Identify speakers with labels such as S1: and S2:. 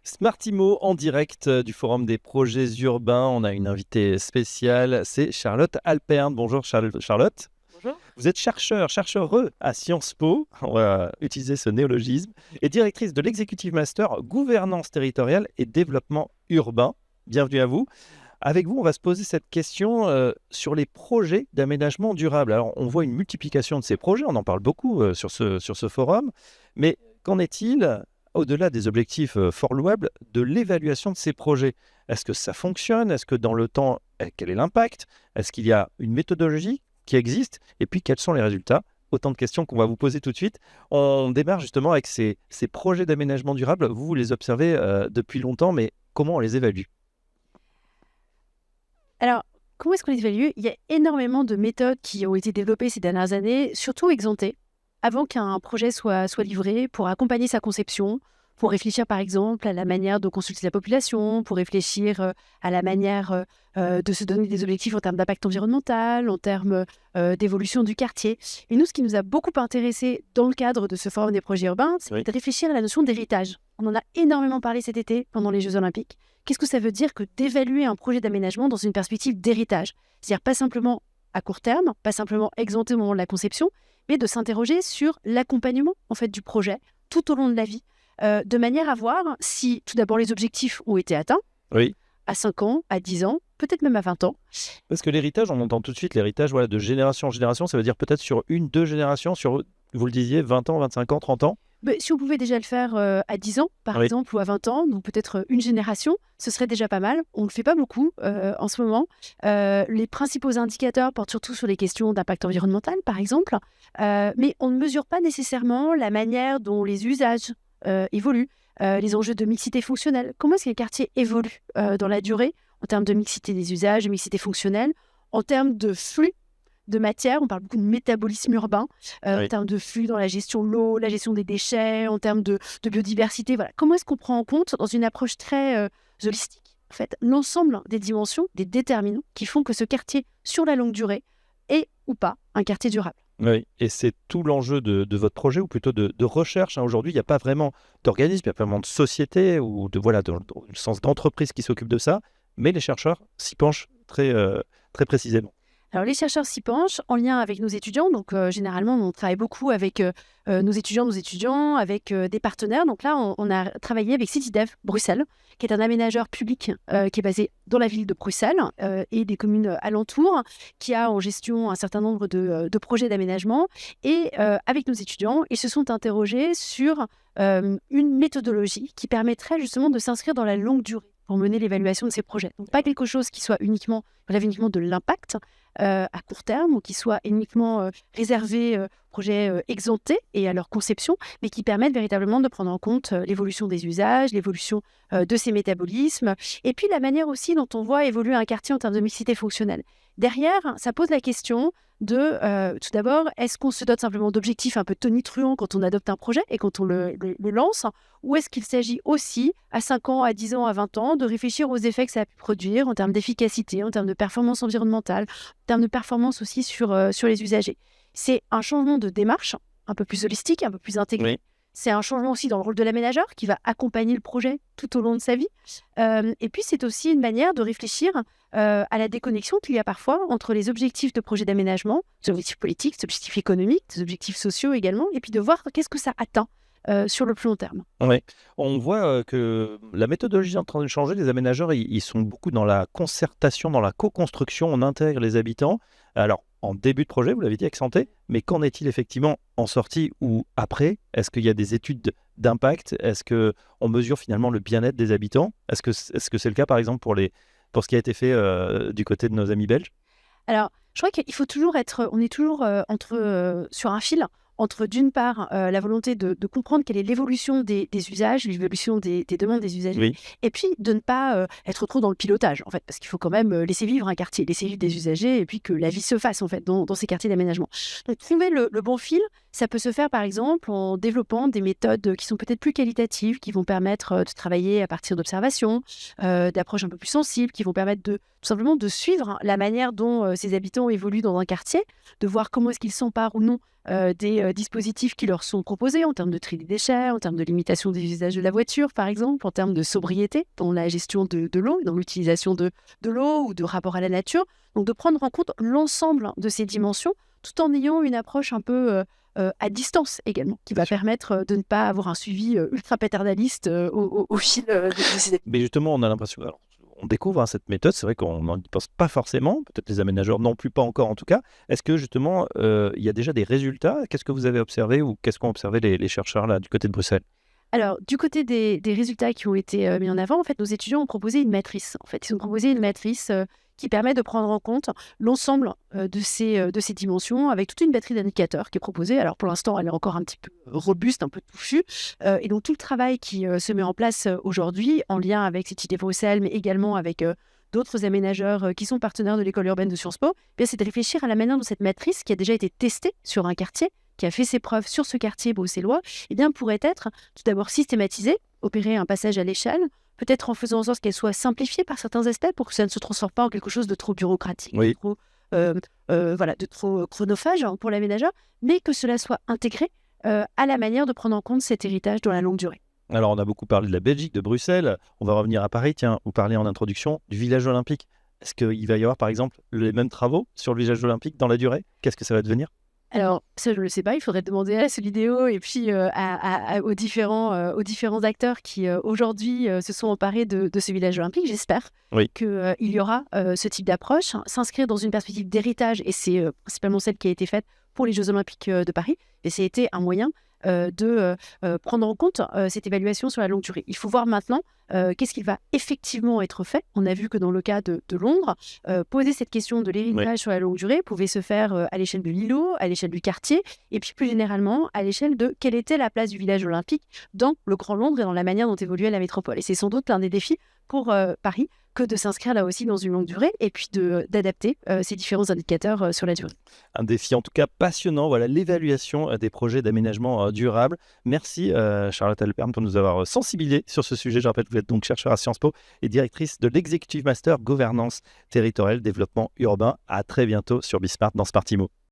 S1: Smartimo en direct du Forum des projets urbains. On a une invitée spéciale, c'est Charlotte Alperne. Bonjour Charlotte.
S2: Bonjour.
S1: Vous êtes chercheure à Sciences Po, on va utiliser ce néologisme, et directrice de l'Executive Master Gouvernance territoriale et développement urbain. Bienvenue à vous. Avec vous, on va se poser cette question sur les projets d'aménagement durable. Alors, on voit une multiplication de ces projets, on en parle beaucoup sur ce forum, mais qu'en est-il, au-delà des objectifs fort louables, de l'évaluation de ces projets? Est-ce que ça fonctionne? Est-ce que dans le temps, quel est l'impact? Est-ce qu'il y a une méthodologie qui existe? Et puis, quels sont les résultats? Autant de questions qu'on va vous poser tout de suite. On démarre justement avec ces projets d'aménagement durable. Vous les observez depuis longtemps, mais comment on les évalue?
S2: Alors, comment est-ce qu'on les évalue? Il y a énormément de méthodes qui ont été développées ces dernières années, surtout exemptées, avant qu'un projet soit livré, pour accompagner sa conception, pour réfléchir par exemple à la manière de consulter la population, pour réfléchir à la manière de se donner des objectifs en termes d'impact environnemental, en termes d'évolution du quartier. Et nous, ce qui nous a beaucoup intéressé dans le cadre de ce forum des projets urbains, c'est
S1: Oui.
S2: de réfléchir à la notion d'héritage. On en a énormément parlé cet été pendant les Jeux Olympiques. Qu'est-ce que ça veut dire que d'évaluer un projet d'aménagement dans une perspective d'héritage? C'est-à-dire pas simplement à court terme, pas simplement exempté au moment de la conception, mais de s'interroger sur l'accompagnement en fait, du projet tout au long de la vie, de manière à voir si tout d'abord les objectifs ont été atteints,
S1: Oui.
S2: à 5 ans, à 10 ans, peut-être même à 20 ans.
S1: Parce que l'héritage, on entend tout de suite l'héritage de génération en génération, ça veut dire peut-être sur une, deux générations, sur, vous le disiez, 20 ans, 25 ans, 30 ans.
S2: Mais si on pouvait déjà le faire à 10 ans, par
S1: Oui.
S2: exemple, ou à 20 ans, donc peut-être une génération, ce serait déjà pas mal. On ne le fait pas beaucoup en ce moment. Les principaux indicateurs portent surtout sur les questions d'impact environnemental, par exemple, mais on ne mesure pas nécessairement la manière dont les usages évoluent, les enjeux de mixité fonctionnelle. Comment est-ce que les quartiers évoluent dans la durée, en termes de mixité des usages, de mixité fonctionnelle, en termes de flux de matière, on parle beaucoup de métabolisme urbain, en
S1: Oui.
S2: termes de flux dans la gestion de l'eau, la gestion des déchets, en termes de biodiversité. Voilà. Comment est-ce qu'on prend en compte, dans une approche très holistique, en fait, l'ensemble des dimensions, des déterminants qui font que ce quartier, sur la longue durée, est ou pas un quartier durable?
S1: Oui, et c'est tout l'enjeu de votre projet, ou plutôt de recherche, hein. Aujourd'hui, il n'y a pas vraiment d'organisme, il n'y a pas vraiment de société, ou dans le sens d'entreprise qui s'occupe de ça, mais les chercheurs s'y penchent très précisément.
S2: Alors, les chercheurs s'y penchent en lien avec nos étudiants. Donc, généralement, on travaille beaucoup avec nos étudiants, avec des partenaires. Donc là, on a travaillé avec CityDev Bruxelles, qui est un aménageur public qui est basé dans la ville de Bruxelles et des communes alentours, qui a en gestion un certain nombre de projets d'aménagement. Et avec nos étudiants, ils se sont interrogés sur une méthodologie qui permettrait justement de s'inscrire dans la longue durée pour mener l'évaluation de ces projets. Donc, pas quelque chose qui soit relève uniquement de l'impact, à court terme, ou qui soit uniquement réservé aux projets exemptés et à leur conception, mais qui permettent véritablement de prendre en compte l'évolution des usages, l'évolution de ces métabolismes, et puis la manière aussi dont on voit évoluer un quartier en termes de mixité fonctionnelle. Derrière, ça pose la question de, tout d'abord, est-ce qu'on se dote simplement d'objectifs un peu tonitruants quand on adopte un projet et quand on le lance, ou est-ce qu'il s'agit aussi, à 5 ans, à 10 ans, à 20 ans, de réfléchir aux effets que ça a pu produire en termes d'efficacité, en termes de performance environnementale, en termes de performance aussi sur les usagers. C'est un changement de démarche, un peu plus holistique, un peu plus intégré.
S1: Oui.
S2: C'est un changement aussi dans le rôle de l'aménageur qui va accompagner le projet tout au long de sa vie. Et puis, c'est aussi une manière de réfléchir à la déconnexion qu'il y a parfois entre les objectifs de projet d'aménagement, les objectifs politiques, les objectifs économiques, les objectifs sociaux également, et puis de voir qu'est-ce que ça atteint sur le plus long terme.
S1: Oui. On voit que la méthodologie est en train de changer. Les aménageurs, ils sont beaucoup dans la concertation, dans la co-construction. On intègre les habitants. Alors, en début de projet, vous l'avez dit, ex ante, mais qu'en est-il effectivement en sortie ou après? Est-ce qu'il y a des études d'impact? Est-ce qu'on mesure finalement le bien-être des habitants? Est-ce que c'est le cas, par exemple, pour ce qui a été fait du côté de nos amis belges?
S2: Alors, je crois qu'il faut toujours on est toujours sur un fil entre, d'une part, la volonté de comprendre quelle est l'évolution des usages, l'évolution des demandes des usagers,
S1: Oui.
S2: et puis de ne pas être trop dans le pilotage, en fait, parce qu'il faut quand même laisser vivre un quartier, laisser vivre des usagers, et puis que la vie se fasse, en fait, dans ces quartiers d'aménagement. Donc, trouver le bon fil, ça peut se faire, par exemple, en développant des méthodes qui sont peut-être plus qualitatives, qui vont permettre de travailler à partir d'observations, d'approches un peu plus sensibles, qui vont permettre tout simplement de suivre la manière dont ces habitants évoluent dans un quartier, de voir comment est-ce qu'ils s'emparent ou non des dispositifs qui leur sont proposés en termes de tri des déchets, en termes de limitation des usages de la voiture, par exemple, en termes de sobriété dans la gestion de l'eau, dans l'utilisation de l'eau ou de rapport à la nature. Donc, de prendre en compte l'ensemble de ces dimensions tout en ayant une approche un peu à distance également, qui va permettre de ne pas avoir un suivi ultra paternaliste au fil de ces
S1: Mais justement, on a l'impression, alors, on découvre cette méthode, c'est vrai qu'on n'en pense pas forcément, peut-être les aménageurs non plus, pas encore en tout cas. Est-ce que justement, il y a déjà des résultats? Qu'est-ce que vous avez observé ou qu'est-ce qu'ont observé les chercheurs là du côté de Bruxelles?
S2: Alors, du côté des résultats qui ont été mis en avant, en fait, nos étudiants ont proposé une matrice. En fait, ils ont proposé une matrice qui permet de prendre en compte l'ensemble de ces dimensions avec toute une batterie d'indicateurs qui est proposée. Alors, pour l'instant, elle est encore un petit peu robuste, un peu touffue. Et donc, tout le travail qui se met en place aujourd'hui, en lien avec cette idée Bruxelles, mais également avec d'autres aménageurs qui sont partenaires de l'école urbaine de Sciences Po, eh bien, c'est de réfléchir à la manière dont cette matrice, qui a déjà été testée sur un quartier, qui a fait ses preuves sur ce quartier bruxellois, eh bien, pourrait être tout d'abord systématisée, opérer un passage à l'échelle, peut-être en faisant en sorte qu'elle soit simplifiée par certains aspects pour que ça ne se transforme pas en quelque chose de trop bureaucratique,
S1: Oui.
S2: de trop chronophage pour l'aménageur, mais que cela soit intégré à la manière de prendre en compte cet héritage dans la longue durée.
S1: Alors, on a beaucoup parlé de la Belgique, de Bruxelles. On va revenir à Paris. Tiens, vous parlez en introduction du village olympique. Est-ce qu'il va y avoir, par exemple, les mêmes travaux sur le village olympique dans la durée? Qu'est-ce que ça va devenir?
S2: Alors, ça, je ne le sais pas. Il faudrait demander à Solideo et puis aux différents acteurs qui, aujourd'hui, se sont emparés de ce village olympique. J'espère
S1: Oui.
S2: qu'il y aura ce type d'approche. S'inscrire dans une perspective d'héritage, et c'est principalement celle qui a été faite pour les Jeux olympiques de Paris. Et ça a été un moyen de prendre en compte cette évaluation sur la longue durée. Il faut voir maintenant qu'est-ce qui va effectivement être fait. On a vu que dans le cas de Londres, poser cette question de l'héritage sur la longue durée pouvait se faire à l'échelle de l'îlot, à l'échelle du quartier, et puis plus généralement à l'échelle de quelle était la place du village olympique dans le Grand Londres et dans la manière dont évoluait la métropole. Et c'est sans doute l'un des défis pour Paris que de s'inscrire là aussi dans une longue durée et puis d'adapter ces différents indicateurs sur la durée.
S1: Un défi en tout cas passionnant, voilà l'évaluation des projets d'aménagement durable. Merci Charlotte Alperne pour nous avoir sensibilisés sur ce sujet. Je rappelle que vous êtes donc chercheure à Sciences Po et directrice de l'Executive Master Gouvernance Territoriale Développement Urbain. À très bientôt sur Bismart dans Smartimo.